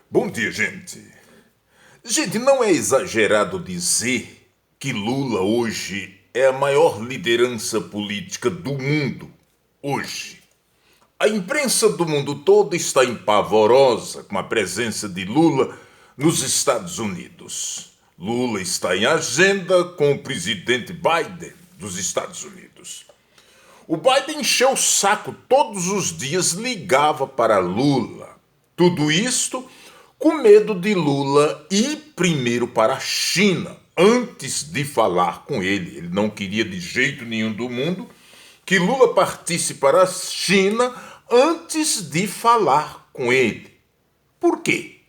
Bom dia, gente. Gente, não é exagerado dizer que Lula hoje é a maior liderança política do mundo. Hoje. A imprensa do mundo todo está empavorosa com a presença de Lula nos Estados Unidos. Lula está em agenda com o presidente Biden dos Estados Unidos. O Biden encheu o saco todos os dias, ligava para Lula. Tudo isto com medo de Lula ir primeiro para a China, antes de falar com ele. Ele não queria de jeito nenhum do mundo que Lula partisse para a China antes de falar com ele. Por quê?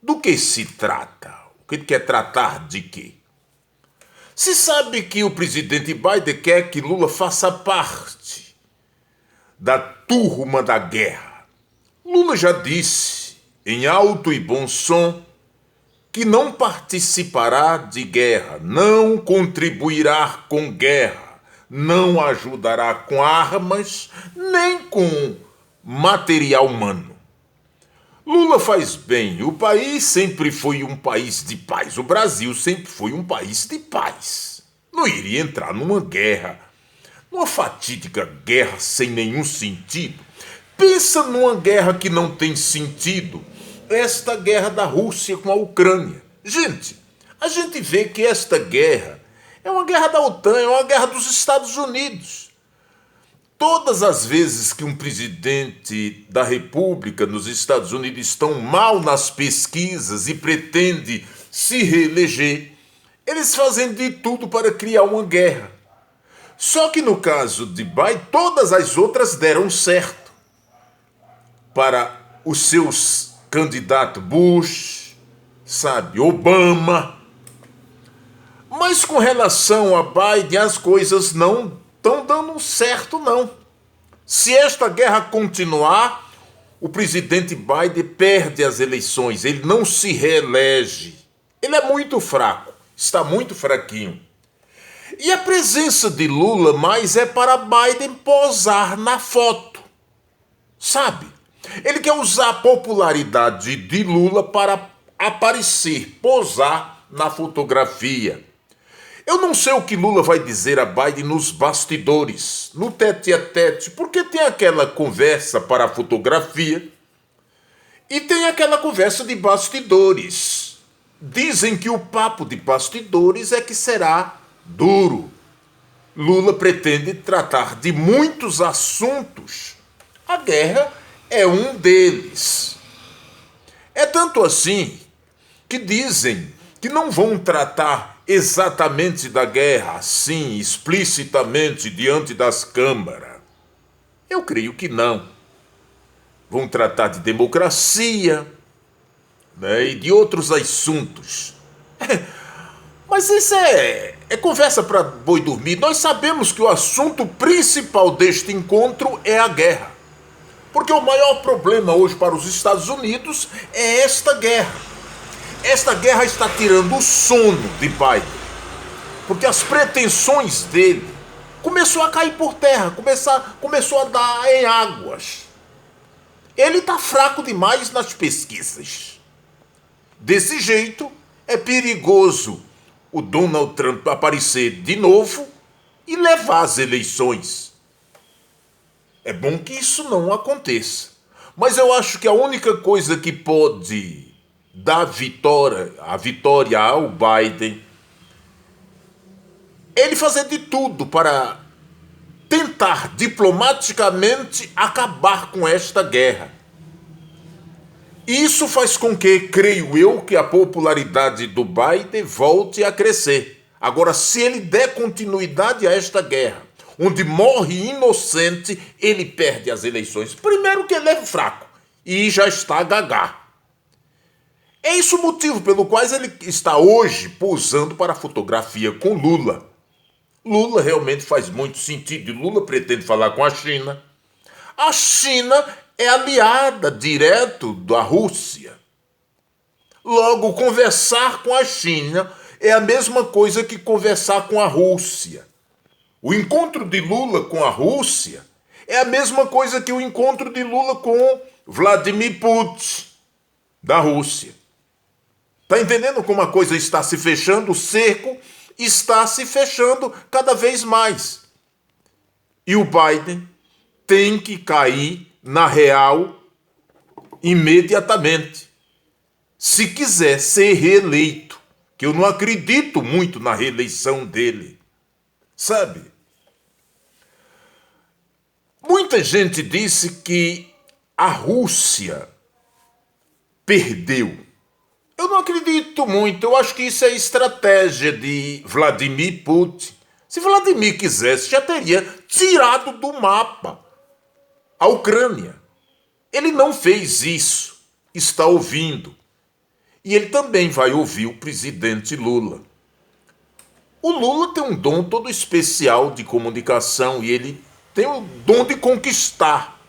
Do que se trata? O que ele quer tratar de quê? Se sabe que o presidente Biden quer que Lula faça parte da turma da guerra. Lula já disse, em alto e bom som, que não participará de guerra, não contribuirá com guerra, não ajudará com armas, nem com material humano. Lula faz bem, o país sempre foi um país de paz, o Brasil sempre foi um país de paz. Não iria entrar numa guerra, numa fatídica guerra sem nenhum sentido. Pensa numa guerra que não tem sentido, esta guerra da Rússia com a Ucrânia. Gente, a gente vê que esta guerra é uma guerra da OTAN, é uma guerra dos Estados Unidos. Todas as vezes que um presidente da República nos Estados Unidos estão mal nas pesquisas e pretende se reeleger, eles fazem de tudo para criar uma guerra. Só que no caso de Biden, todas as outras deram certo. Para os seus candidatos Bush, Obama. Mas com relação a Biden, as coisas não estão dando certo, não. Se esta guerra continuar, o presidente Biden perde as eleições, ele não se reelege. Ele é muito fraco, está muito fraquinho. E a presença de Lula mais é para Biden posar na foto. Ele quer usar a popularidade de Lula para aparecer, posar na fotografia. Eu não sei o que Lula vai dizer a Biden nos bastidores, no tete-a-tete, porque tem aquela conversa para a fotografia e tem aquela conversa de bastidores. Dizem que o papo de bastidores é que será duro. Lula pretende tratar de muitos assuntos. A guerra é um deles. É tanto assim que dizem que não vão tratar exatamente da guerra, assim, explicitamente, diante das câmaras. Eu creio que não. Vão tratar de democracia, e de outros assuntos. Mas isso é conversa para boi dormir. Nós sabemos que o assunto principal deste encontro é a guerra. Porque o maior problema hoje para os Estados Unidos é esta guerra. Esta guerra está tirando o sono de Biden, porque as pretensões dele começou a cair por terra, começou a dar em águas. Ele está fraco demais nas pesquisas. Desse jeito, é perigoso o Donald Trump aparecer de novo e levar as eleições. É bom que isso não aconteça. Mas eu acho que a única coisa que pode dar a vitória ao Biden, ele fazer de tudo para tentar diplomaticamente acabar com esta guerra. Isso faz com que, creio eu, que a popularidade do Biden volte a crescer. Agora, se ele der continuidade a esta guerra, onde morre inocente, ele perde as eleições. Primeiro que ele é fraco e já está gagá. É esse o motivo pelo qual ele está hoje posando para a fotografia com Lula. Lula realmente faz muito sentido e Lula pretende falar com a China. A China é aliada direto da Rússia. Logo, conversar com a China é a mesma coisa que conversar com a Rússia. O encontro de Lula com a Rússia é a mesma coisa que o encontro de Lula com Vladimir Putin. da Rússia. Está entendendo como a coisa está se fechando? O cerco está se fechando cada vez mais. E o Biden tem que cair na real imediatamente, se quiser ser reeleito, que eu não acredito muito na reeleição dele, sabe? Muita gente disse que a Rússia perdeu. Eu não acredito muito, eu acho que isso é estratégia de Vladimir Putin. Se Vladimir quisesse, já teria tirado do mapa a Ucrânia. Ele não fez isso, está ouvindo. E ele também vai ouvir o presidente Lula. O Lula tem um dom todo especial de comunicação e ele tem o dom de conquistar.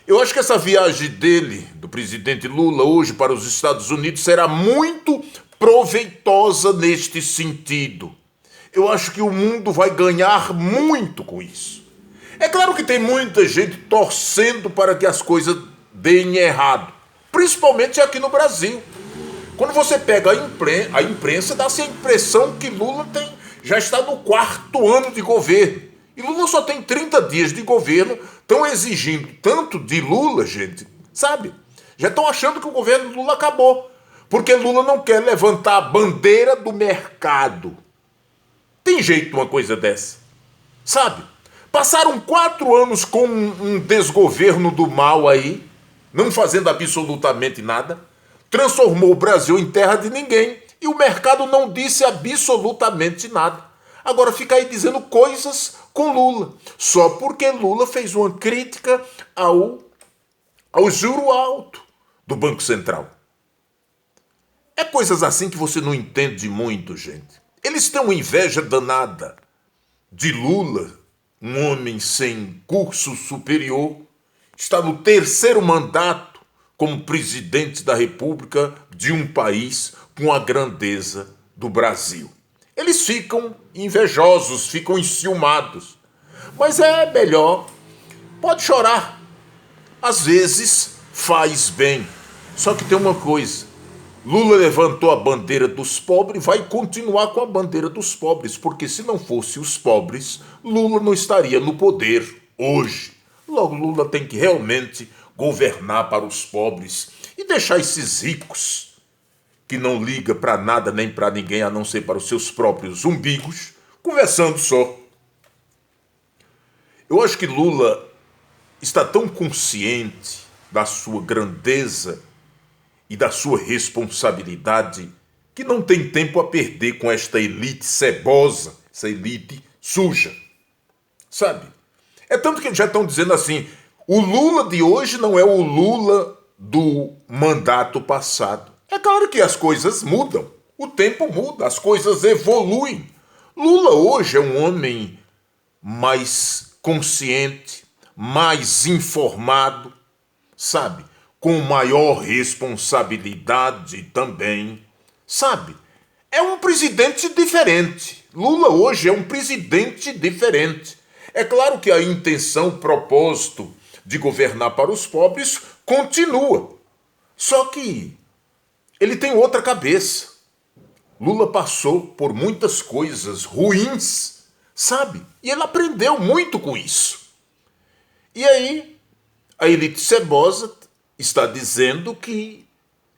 Eu acho que essa viagem dele, do presidente Lula, hoje para os Estados Unidos, será muito proveitosa neste sentido. Eu acho que o mundo vai ganhar muito com isso. É claro que tem muita gente torcendo para que as coisas deem errado, principalmente aqui no Brasil. Quando você pega a imprensa, dá-se a impressão que Lula já está no 4º ano de governo. E Lula só tem 30 dias de governo, estão exigindo tanto de Lula, gente, sabe? Já estão achando que o governo Lula acabou, porque Lula não quer levantar a bandeira do mercado. Tem jeito uma coisa dessa, sabe? Passaram 4 anos com um desgoverno do mal aí, não fazendo absolutamente nada, transformou o Brasil em terra de ninguém e o mercado não disse absolutamente nada. Agora fica aí dizendo coisas com Lula, só porque Lula fez uma crítica ao juro alto do Banco Central. É coisas assim que você não entende muito, gente. Eles têm uma inveja danada de Lula, um homem sem curso superior, está no 3º mandato como presidente da República de um país com a grandeza do Brasil. Eles ficam invejosos, ficam enciumados. Mas é melhor, pode chorar. Às vezes faz bem. Só que tem uma coisa, Lula levantou a bandeira dos pobres e vai continuar com a bandeira dos pobres, porque se não fosse os pobres, Lula não estaria no poder hoje. Logo, Lula tem que realmente governar para os pobres e deixar esses ricos, que não liga para nada nem para ninguém, a não ser para os seus próprios umbigos, conversando só. Eu acho que Lula está tão consciente da sua grandeza e da sua responsabilidade que não tem tempo a perder com esta elite cebosa, essa elite suja, sabe? É tanto que já estão dizendo assim, o Lula de hoje não é o Lula do mandato passado. É claro que as coisas mudam, o tempo muda, as coisas evoluem. Lula hoje é um homem mais consciente, mais informado, sabe? Com maior responsabilidade também, sabe? É um presidente diferente. Lula hoje é um presidente diferente. É claro que a intenção, o propósito de governar para os pobres continua. Só que ele tem outra cabeça. Lula passou por muitas coisas ruins, sabe? E ele aprendeu muito com isso. E aí, a elite cebosa está dizendo que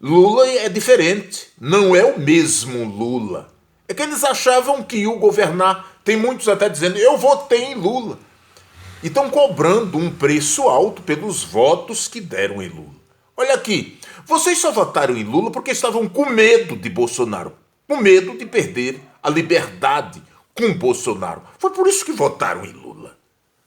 Lula é diferente. Não é o mesmo Lula. É que eles achavam que iam governar. Tem muitos até dizendo, eu votei em Lula. E estão cobrando um preço alto pelos votos que deram em Lula. Olha aqui, vocês só votaram em Lula porque estavam com medo de Bolsonaro, com medo de perder a liberdade com Bolsonaro. Foi por isso que votaram em Lula,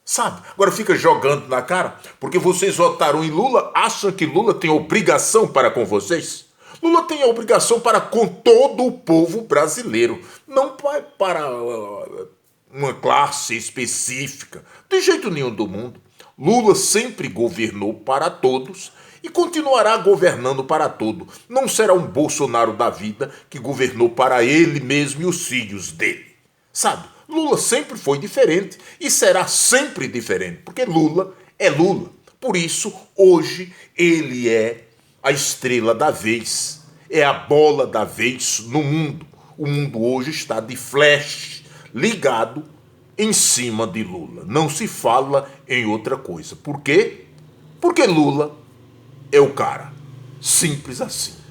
sabe? Agora fica jogando na cara, porque vocês votaram em Lula, acham que Lula tem obrigação para com vocês? Lula tem a obrigação para com todo o povo brasileiro, não para uma classe específica, de jeito nenhum do mundo. Lula sempre governou para todos e continuará governando para todo. Não será um Bolsonaro da vida que governou para ele mesmo e os filhos dele. Sabe, Lula sempre foi diferente e será sempre diferente, porque Lula é Lula. Por isso, hoje, ele é a estrela da vez, é a bola da vez no mundo. O mundo hoje está de flash ligado em cima de Lula. Não se fala em outra coisa. Por quê? Porque Lula é o cara. Simples assim.